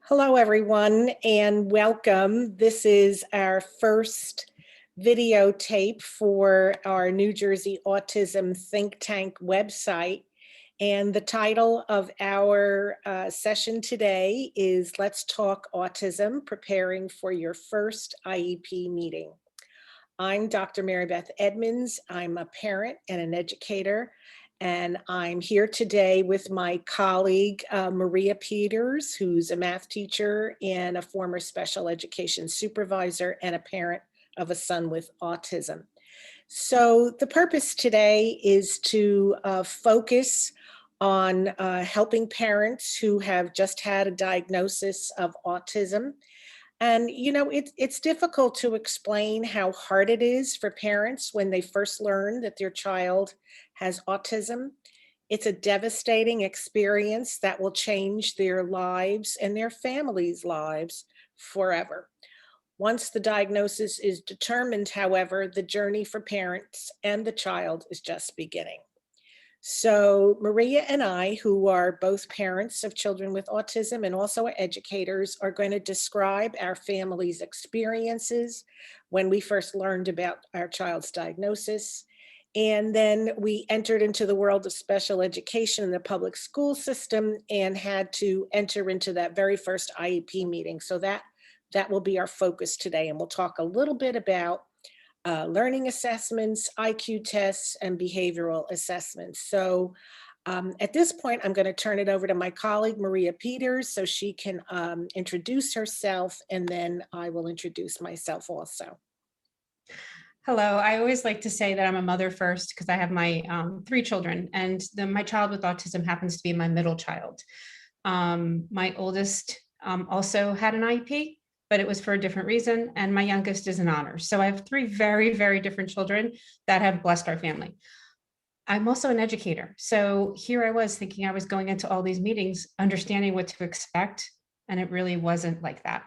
Hello, everyone, and welcome. This is our first videotape for our New Jersey Autism Think Tank website. And the title of our session today is Let's Talk Autism, Preparing for Your First IEP Meeting. I'm Dr. Mary Beth Edmonds. I'm a parent and an educator, and I'm here today with my colleague, Maria Peters, who's a math teacher and a former special education supervisor and a parent of a son with autism. So the purpose today is to focus on helping parents who have just had a diagnosis of autism. And, it's difficult to explain how hard it is for parents when they first learn that their child has autism. It's a devastating experience that will change their lives and their families' lives forever. Once the diagnosis is determined, however, the journey for parents and the child is just beginning. So Maria and I, who are both parents of children with autism and also educators, are going to describe our family's experiences when we first learned about our child's diagnosis. And then we entered into the world of special education in the public school system and had to enter into that very first IEP meeting. So that will be our focus today. And we'll talk a little bit about learning assessments, IQ tests, and behavioral assessments. So at this point, I'm going to turn it over to my colleague, Maria Peters, so she can introduce herself, and then I will introduce myself also. Hello, I always like to say that I'm a mother first because I have my 3 children, and my child with autism happens to be my middle child. My oldest also had an IEP, but it was for a different reason, and my youngest is an honor. So I have 3 very, very different children that have blessed our family. I'm also an educator. So here I was thinking I was going into all these meetings, understanding what to expect, and it really wasn't like that.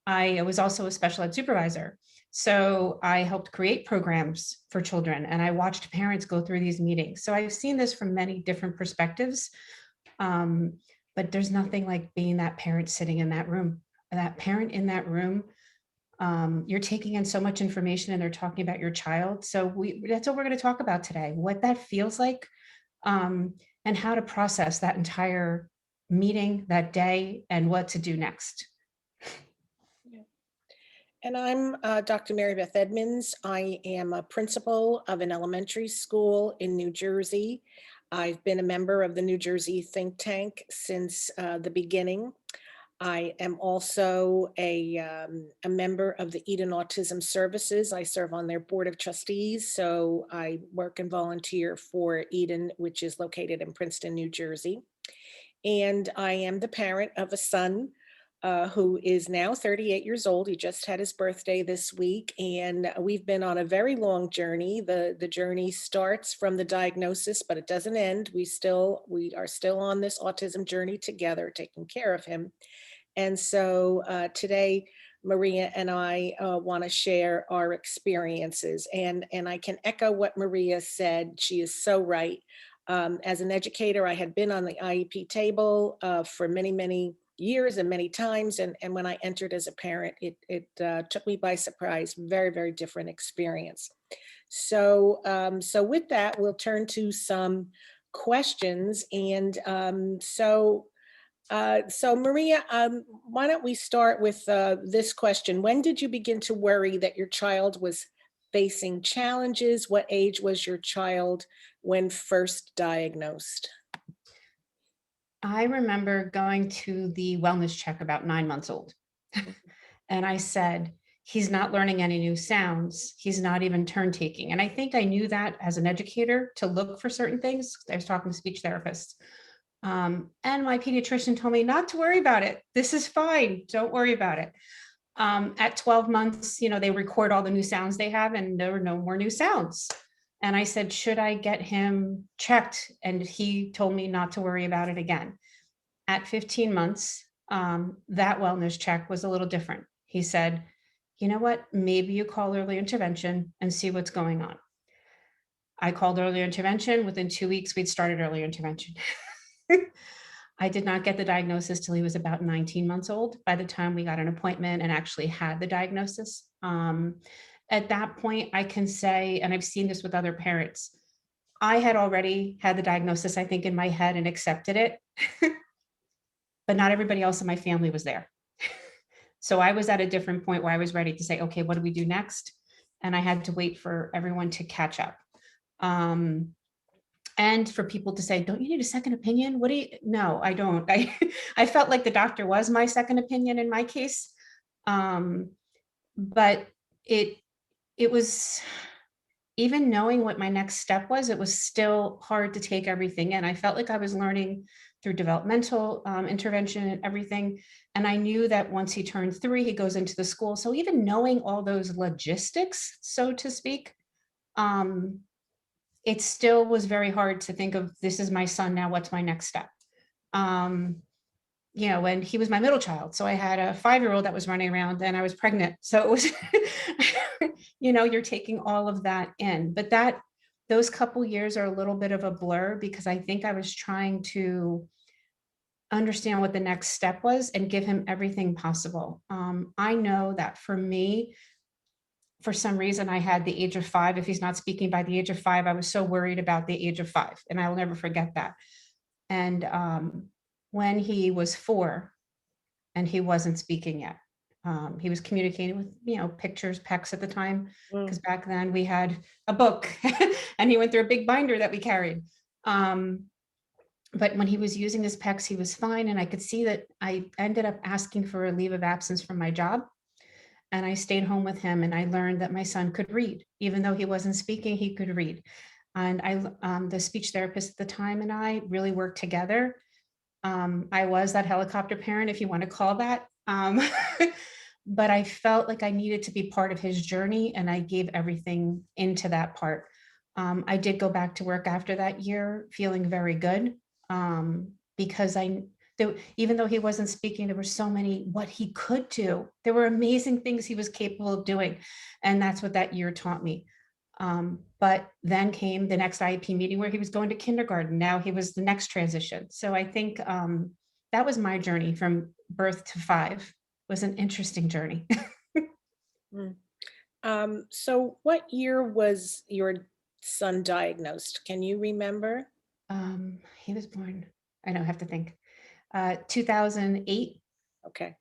I was also a special ed supervisor. So I helped create programs for children, and I watched parents go through these meetings. So I've seen this from many different perspectives, but there's nothing like being that parent sitting in that room. That parent in that room, you're taking in so much information, and they're talking about your child. So that's what we're going to talk about today, what that feels like, and how to process that entire meeting that day and what to do next. And I'm Dr. Mary Beth Edmonds. I am a principal of an elementary school in New Jersey. I've been a member of the New Jersey Think Tank since the beginning. I am also a member of the Eden Autism Services. I serve on their board of trustees, so I work and volunteer for Eden, which is located in Princeton, New Jersey. And I am the parent of a son who is now 38 years old. He just had his birthday this week, and we've been on a very long journey. The journey starts from the diagnosis, but it doesn't end. We are still on this autism journey together, taking care of him. And so today, Maria and I want to share our experiences. And I can echo what Maria said. She is so right. As an educator, I had been on the IEP table for many, many years and many times. And when I entered as a parent, it took me by surprise. Very, very different experience. So, so with that, we'll turn to some questions. And so Maria, why don't we start with this question? When did you begin to worry that your child was facing challenges? What age was your child when first diagnosed? I remember going to the wellness check about 9 months old. And I said, he's not learning any new sounds. He's not even turn taking. And I think I knew that as an educator to look for certain things. I was talking to speech therapists. And my pediatrician told me not to worry about it. This is fine. Don't worry about it. At 12 months, they record all the new sounds they have, and there were no more new sounds. And I said, should I get him checked? And he told me not to worry about it again. At 15 months, that wellness check was a little different. He said, you know what, maybe you call early intervention and see what's going on. I called early intervention. Within 2 weeks, we'd started early intervention. I did not get the diagnosis till he was about 19 months old by the time we got an appointment and actually had the diagnosis. At that point, I can say, and I've seen this with other parents, I had already had the diagnosis, I think, in my head and accepted it, but not everybody else in my family was there. So I was at a different point where I was ready to say, okay, what do we do next? And I had to wait for everyone to catch up. And for people to say, don't you need a second opinion? What do you, no, I don't. I felt like the doctor was my second opinion in my case. But it, it was, even knowing what my next step was, it was still hard to take everything in. I felt like I was learning through developmental intervention and everything. And I knew that once he turned 3, he goes into the school. So even knowing all those logistics, so to speak, it still was very hard to think of, this is my son now, what's my next step? And he was my middle child. So I had a 5-year-old that was running around and I was pregnant. So it was, you're taking all of that in, but those couple years are a little bit of a blur because I think I was trying to understand what the next step was and give him everything possible. I know that for me, for some reason, I had the age of 5. If he's not speaking by the age of 5, I was so worried about the age of 5, and I will never forget that. And when he was 4 and he wasn't speaking yet, he was communicating with, pictures, PECs at the time, because back then we had a book and he went through a big binder that we carried. But when he was using his PECs, he was fine. And I could see that I ended up asking for a leave of absence from my job. And I stayed home with him and I learned that my son could read. Even though he wasn't speaking, he could read. And the speech therapist at the time and I really worked together. I was that helicopter parent, if you want to call that. But I felt like I needed to be part of his journey and I gave everything into that part. I did go back to work after that year feeling very good because even though he wasn't speaking, there were so many what he could do. There were amazing things he was capable of doing. And that's what that year taught me. But then came the next IEP meeting where he was going to kindergarten. Now he was the next transition. So I think that was my journey from birth to 5 was an interesting journey. So what year was your son diagnosed? Can you remember? He was born, I don't have to think, 2008. Okay.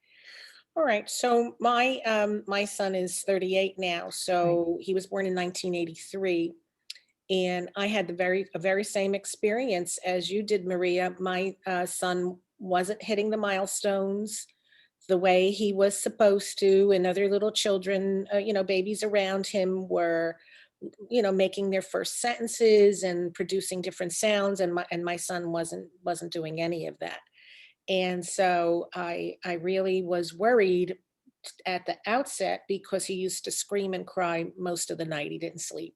All right. So my son is 38 now. Right. So he was born in 1983. And I had a very same experience as you did, Maria. My son wasn't hitting the milestones the way he was supposed to, and other little children, babies around him were, making their first sentences and producing different sounds, and my son wasn't doing any of that. And so I really was worried at the outset because he used to scream and cry most of the night. He didn't sleep.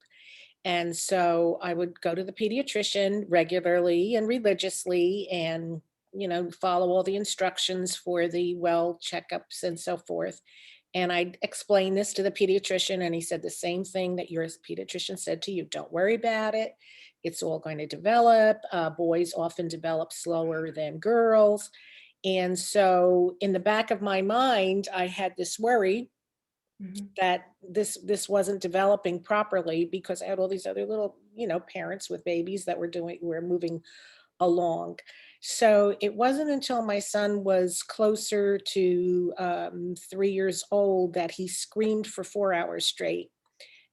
And so I would go to the pediatrician regularly and religiously and, follow all the instructions for the well checkups and so forth. And I explained this to the pediatrician, and he said the same thing that your pediatrician said to you. Don't worry about it. It's all going to develop. Boys often develop slower than girls. And so in the back of my mind, I had this worry Mhm. that this wasn't developing properly because I had all these other little, parents with babies that were moving along. So it wasn't until my son was closer to 3 years old that he screamed for 4 hours straight.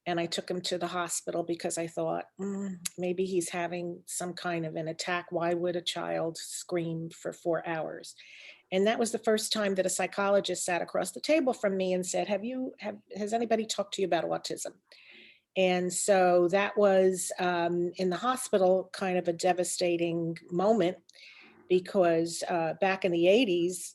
And I took him to the hospital because I thought, maybe he's having some kind of an attack. Why would a child scream for 4 hours? And that was the first time that a psychologist sat across the table from me and said, has anybody talked to you about autism? And so that was in the hospital kind of a devastating moment because back in the 80s,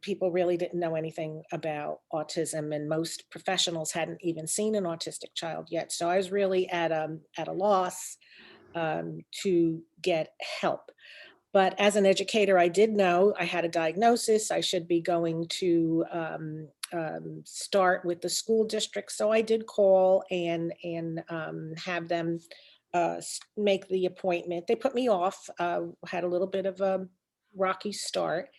people really didn't know anything about autism, and most professionals hadn't even seen an autistic child yet. So I was really at a loss to get help. But as an educator, I did know I had a diagnosis. I should be going to start with the school district. So I did call and have them make the appointment. They put me off. Had a little bit of rocky start.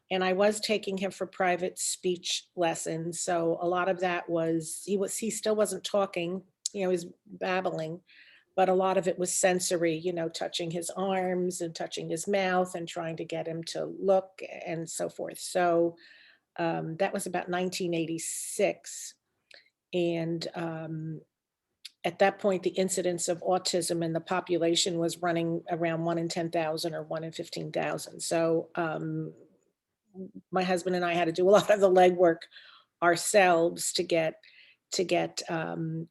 And I was taking him for private speech lessons. So a lot of that was, he still wasn't talking, he was babbling, but a lot of it was sensory, touching his arms and touching his mouth and trying to get him to look and so forth. So that was about 1986. And at that point, the incidence of autism in the population was running around 1 in 10,000 or 1 in 15,000. So my husband and I had to do a lot of the legwork ourselves to get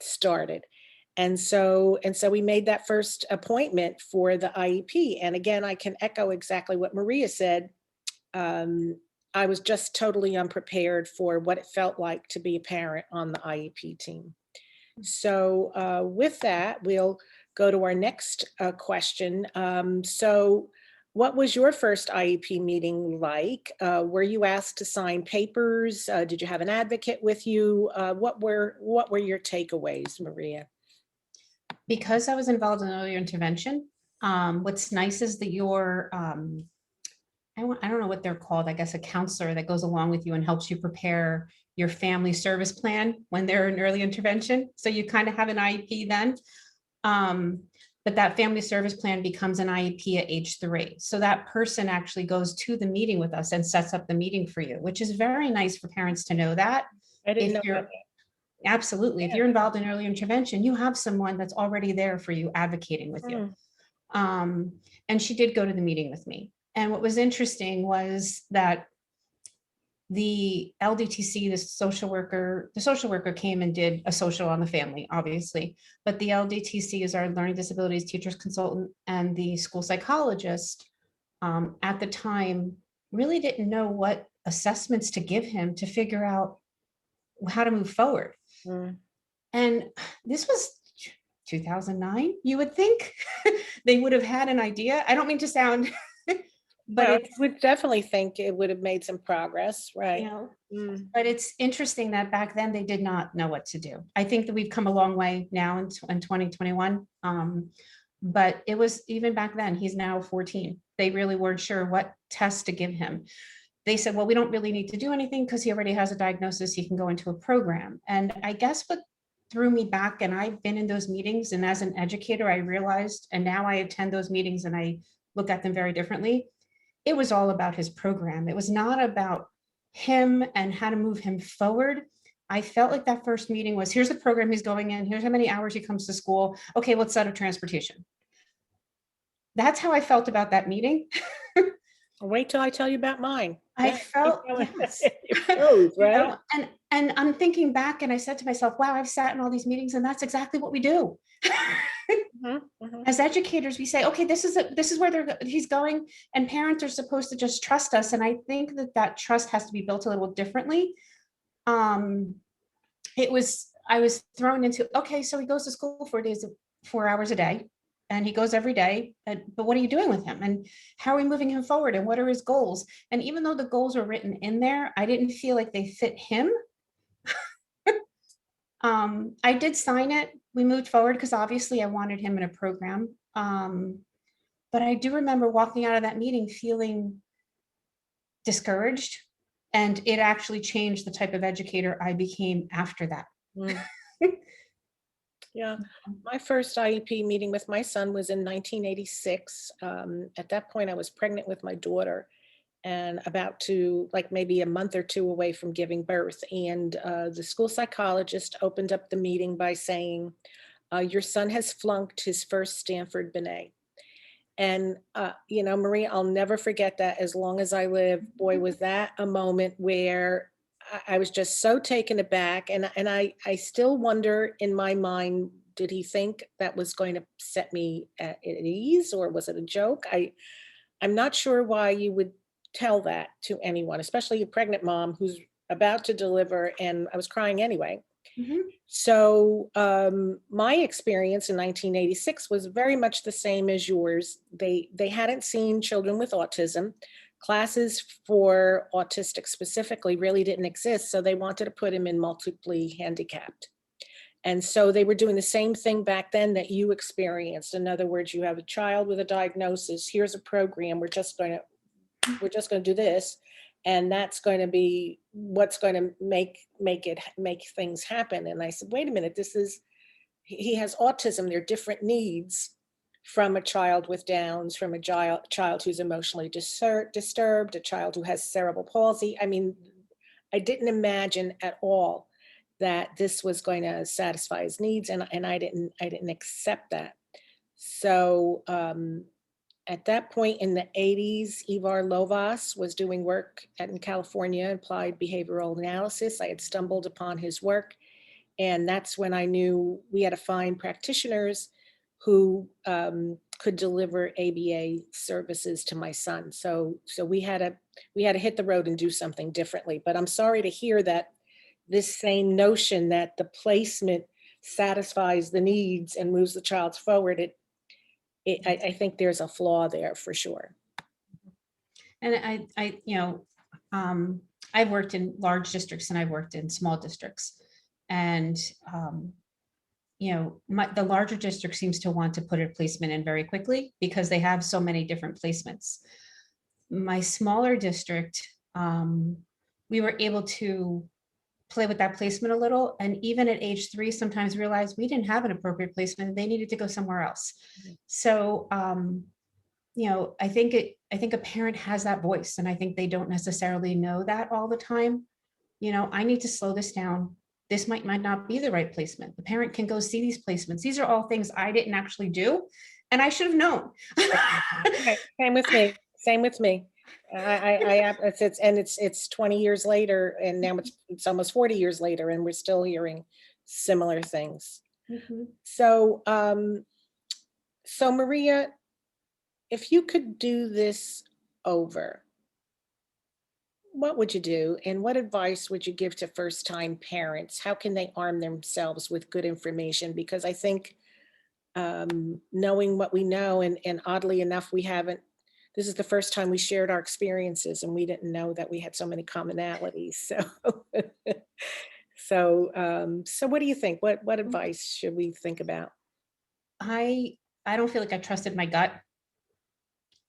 started. And so we made that first appointment for the IEP. And again, I can echo exactly what Maria said. I was just totally unprepared for what it felt like to be a parent on the IEP team. So with that, we'll go to our next question. So what was your first IEP meeting like? Were you asked to sign papers? Did you have an advocate with you? What were your takeaways, Maria? Because I was involved in earlier intervention, what's nice is that your, I don't know what they're called, I guess a counselor that goes along with you and helps you prepare your family service plan when they're in early intervention. So you kind of have an IEP then. But that family service plan becomes an IEP at age 3. So that person actually goes to the meeting with us and sets up the meeting for you, which is very nice for parents to know that. I didn't know If you're that. absolutely, if Yeah. you're involved in early intervention, you have someone that's already there for you, advocating with you. And she did go to the meeting with me. And what was interesting was that the LDTC, the social worker came and did a social on the family, obviously, but the LDTC is our learning disabilities teachers consultant, and the school psychologist at the time really didn't know what assessments to give him to figure out how to move forward. And this was 2009. You would think they would have had an idea. I don't mean to sound, but I would definitely think it would have made some progress, right? But it's interesting that back then they did not know what to do. I think that we've come a long way now in 2021. But it was even back then, he's now 14. They really weren't sure what test to give him. They said, well, we don't really need to do anything because he already has a diagnosis. He can go into a program. And I guess what threw me back, and I've been in those meetings, and as an educator, I realized, and now I attend those meetings and I look at them very differently. It was all about his program. It was not about him and how to move him forward. I felt like that first meeting was, here's the program he's going in, here's how many hours he comes to school. Okay, let's set up transportation. That's how I felt about that meeting. Wait till I tell you about mine. I Yeah, felt, keep yes. going. Right? And I'm thinking back and I said to myself, wow, I've sat in all these meetings and that's exactly what we do. As educators, we say, okay, this is where he's going, and parents are supposed to just trust us. And I think that trust has to be built a little differently. I was thrown into, okay, so he goes to school 4 hours a day, and he goes every day, but what are you doing with him? And how are we moving him forward? And what are his goals? And even though the goals were written in there, I didn't feel like they fit him. I did sign it. We moved forward because obviously I wanted him in a program. But I do remember walking out of that meeting feeling discouraged, and it actually changed the type of educator I became after that. Yeah, my first IEP meeting with my son was in 1986. At that point, I was pregnant with my daughter and about to, like, maybe a month or two away from giving birth. And the school psychologist opened up the meeting by saying, your son has flunked his first Stanford Binet. And, Marie, I'll never forget that as long as I live. Boy, was that a moment where I was just so taken aback. And I still wonder in my mind, did he think that was going to set me at ease, or was it a joke? I'm not sure why you would tell that to anyone, especially a pregnant mom who's about to deliver, and I was crying anyway. So my experience in 1986 was very much the same as yours. They hadn't seen children with autism. Classes for autistic specifically really didn't exist, so they wanted to put him in multiply handicapped. And so they were doing the same thing back then that you experienced. In other words, you have a child with a diagnosis, here's a program, we're just going to we're just going to do this. And that's going to be what's going to make things happen. And I said, wait a minute, he has autism. There are different needs from a child with Downs, from a child who's emotionally disturbed, a child who has cerebral palsy. I mean, I didn't imagine at all that this was going to satisfy his needs, and I didn't accept that. So at that point in the 80s, Ivar Lovaas was doing work in California, applied behavioral analysis. I had stumbled upon his work, and that's when I knew we had to find practitioners who could deliver ABA services to my son. So we had to hit the road and do something differently. But I'm sorry to hear that this same notion that the placement satisfies the needs and moves the child forward, I think there's a flaw there for sure. And I've worked in large districts and I've worked in small districts. And, the larger district seems to want to put a placement in very quickly because they have so many different placements. My smaller district, we were able to play with that placement a little. And even at age 3, sometimes realized we didn't have an appropriate placement and they needed to go somewhere else. So, I think a parent has that voice, and I think they don't necessarily know that all the time. I need to slow this down. This might not be the right placement. The parent can go see these placements. These are all things I didn't actually do, and I should have known. Okay, same with me. Same with me. It's 20 years later, and now it's almost 40 years later, and we're still hearing similar things. Mhm. So, so Maria, if you could do this over, what would you do? And what advice would you give to first-time parents? How can they arm themselves with good information? Because I think knowing what we know, and oddly enough, this is the first time we shared our experiences, and we didn't know that we had so many commonalities. So what do you think? What advice should we think about? I don't feel like I trusted my gut.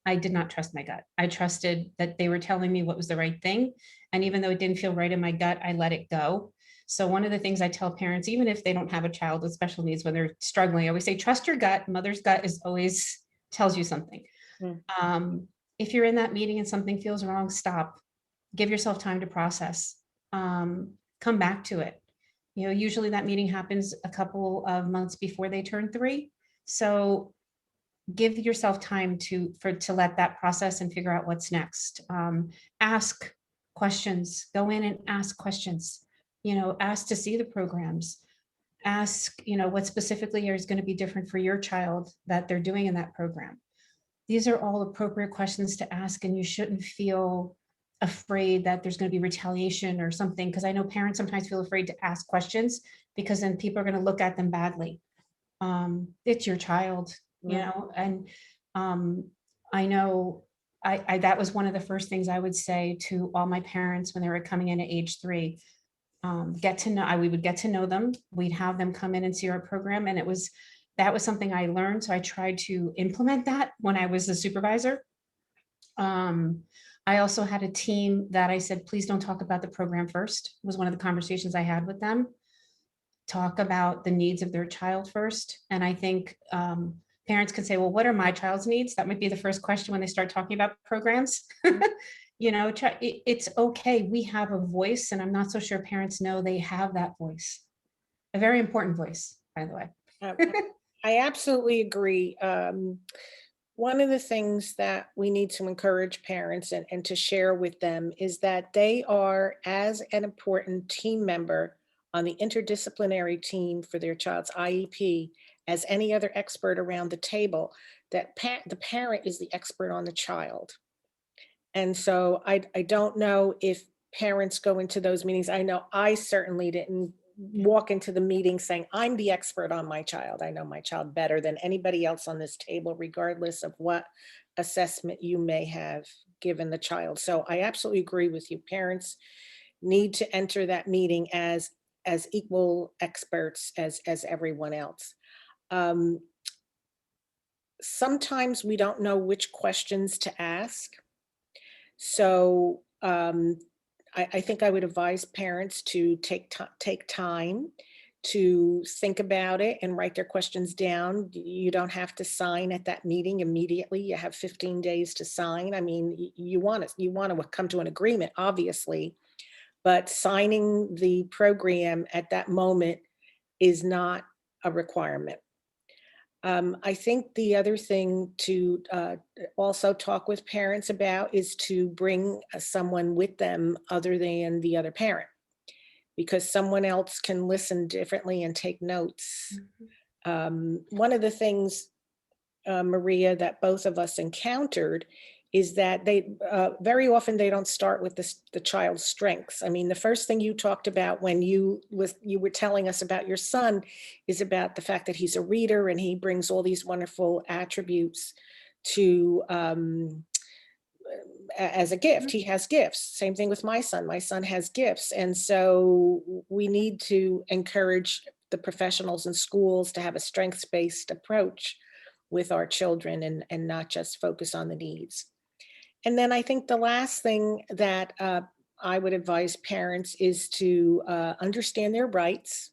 I did not trust my gut. I trusted that they were telling me what was the right thing. And even though it didn't feel right in my gut, I let it go. So one of the things I tell parents, even if they don't have a child with special needs, when they're struggling, I always say, trust your gut. Mother's gut is always tells you something. Mm. If you're in that meeting and something feels wrong, stop. Give yourself time to process. Come back to it. Usually that meeting happens a couple of months before they turn 3. So give yourself time to let that process and figure out what's next. Ask questions, go in and ask questions, ask to see the programs, ask, what specifically is going to be different for your child that they're doing in that program. These are all appropriate questions to ask, and you shouldn't feel afraid that there's going to be retaliation or something, because I know parents sometimes feel afraid to ask questions because then people are going to look at them badly. It's your child, and I know that was one of the first things I would say to all my parents when they were coming in at age 3. We would get to know them. We'd have them come in and see our program, and that was something I learned. So I tried to implement that when I was a supervisor. I also had a team that I said, please don't talk about the program first. Was one of the conversations I had with them. Talk about the needs of their child first. And I think parents can say, well, what are my child's needs? That might be the first question when they start talking about programs. It's okay. We have a voice, and I'm not so sure parents know they have that voice. A very important voice, by the way. I absolutely agree. One of the things that we need to encourage parents and to share with them is that they are as an important team member on the interdisciplinary team for their child's IEP as any other expert around the table, that the parent is the expert on the child. And so I don't know if parents go into those meetings. I know I certainly didn't walk into the meeting saying, I'm the expert on my child. I know my child better than anybody else on this table, regardless of what assessment you may have given the child. So I absolutely agree with you. Parents need to enter that meeting as equal experts as everyone else. Sometimes we don't know which questions to ask. So I think I would advise parents to take time to think about it and write their questions down. You don't have to sign at that meeting immediately. You have 15 days to sign. I mean, you want to come to an agreement, obviously, but signing the program at that moment is not a requirement. I think the other thing to also talk with parents about is to bring someone with them other than the other parent, because someone else can listen differently and take notes. One of the things, Maria, that both of us encountered is that they very often they don't start with the child's strengths. I mean, the first thing you talked about when you were telling us about your son is about the fact that he's a reader and he brings all these wonderful attributes to as a gift. He has gifts. Same thing with my son. My son has gifts. And so we need to encourage the professionals in schools to have a strengths-based approach with our children and not just focus on the needs. And then I think the last thing that I would advise parents is to understand their rights.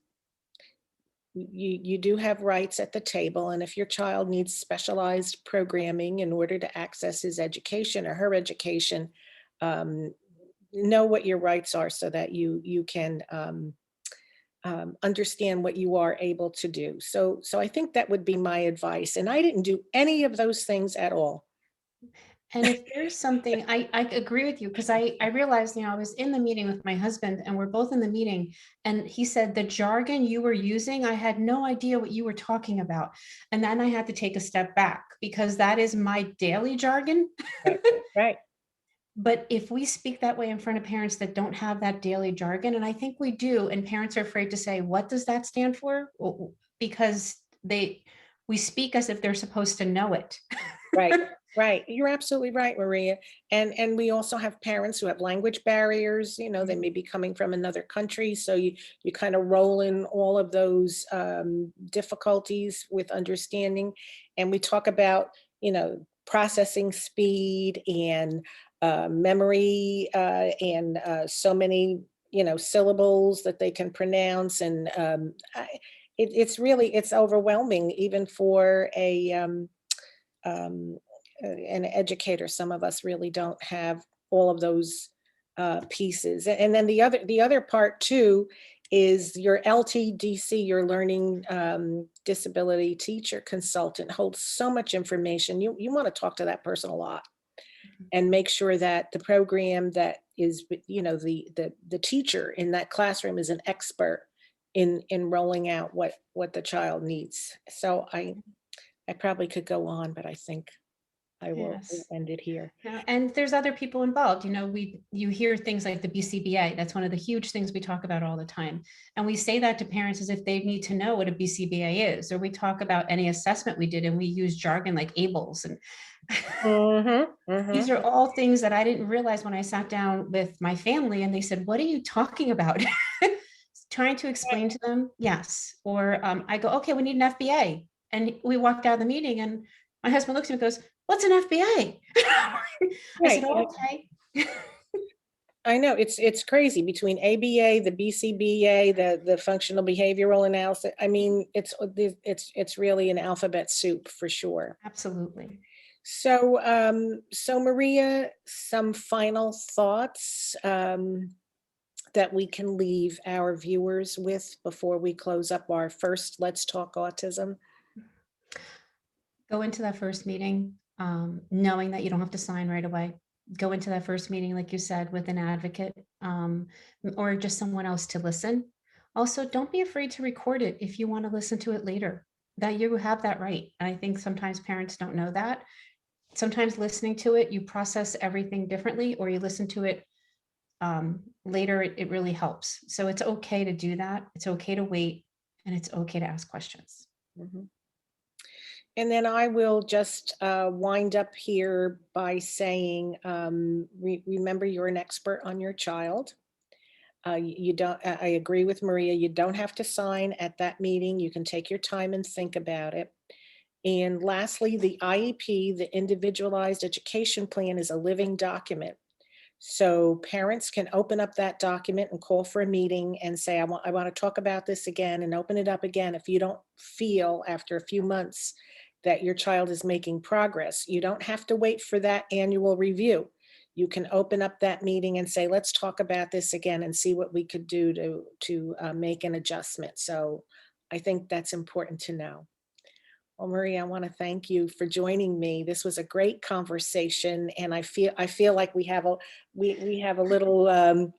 You do have rights at the table, and if your child needs specialized programming in order to access his education or her education, know what your rights are so that you can understand what you are able to do. So I think that would be my advice. And I didn't do any of those things at all. And if there's something, I agree with you, because I realized, I was in the meeting with my husband and we're both in the meeting, and he said, the jargon you were using, I had no idea what you were talking about. And then I had to take a step back because that is my daily jargon. Right, right, But if we speak that way in front of parents that don't have that daily jargon, and I think we do, and parents are afraid to say, what does that stand for? Because we speak as if they're supposed to know it. right, right. You're absolutely right, Maria. And we also have parents who have language barriers. They may be coming from another country, so you kind of roll in all of those difficulties with understanding. And we talk about processing speed and memory and so many syllables that they can pronounce. And it's overwhelming even for um, an educator. Some of us really don't have all of those pieces. And then the other part too is your LTDC, your learning disability teacher consultant, holds so much information. You want to talk to that person a lot and make sure that the program that is, the teacher in that classroom is an expert in rolling out what the child needs. So I probably could go on, but I think I will Yes. end it here. And there's other people involved. You hear things like the BCBA. That's one of the huge things we talk about all the time. And we say that to parents as if they need to know what a BCBA is. Or we talk about any assessment we did and we use jargon like ABLES. And these are all things that I didn't realize when I sat down with my family and they said, what are you talking about? Trying to explain to them, yes. Or I go, okay, we need an FBA. And we walked out of the meeting and my husband looks at me and goes, what's an FBA? I said, Right. oh, okay. I know it's crazy between ABA, the BCBA, the functional behavioral analysis. I mean, it's really an alphabet soup for sure. Absolutely. So Maria, some final thoughts that we can leave our viewers with before we close up our first Let's Talk Autism. Go into that first meeting knowing that you don't have to sign right away. Go into that first meeting, like you said, with an advocate or just someone else to listen. Also, don't be afraid to record it if you want to listen to it later, that you have that right. And I think sometimes parents don't know that. Sometimes listening to it, you process everything differently, or you listen to it later, it really helps. So it's okay to do that. It's okay to wait, and it's okay to ask questions. Mhm. And then I will just wind up here by saying, remember, you're an expert on your child. You don't, I agree with Maria, you don't have to sign at that meeting. You can take your time and think about it. And lastly, the IEP, the Individualized Education Plan, is a living document. So parents can open up that document and call for a meeting and say, I want to talk about this again, and open it up again. If you don't feel after a few months that your child is making progress, you don't have to wait for that annual review. You can open up that meeting and say, let's talk about this again and see what we could do to make an adjustment. So I think that's important to know. Well, Marie, I want to thank you for joining me. This was a great conversation, and I feel like we have a little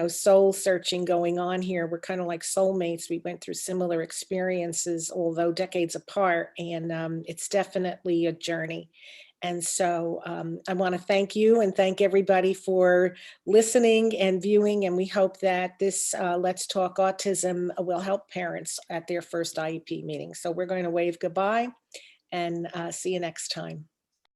soul searching going on here. We're kind of like soulmates. We went through similar experiences, although decades apart, and it's definitely a journey. And so I want to thank you and thank everybody for listening and viewing. And we hope that this Let's Talk Autism will help parents at their first IEP meeting. So we're going to wave goodbye and see you next time.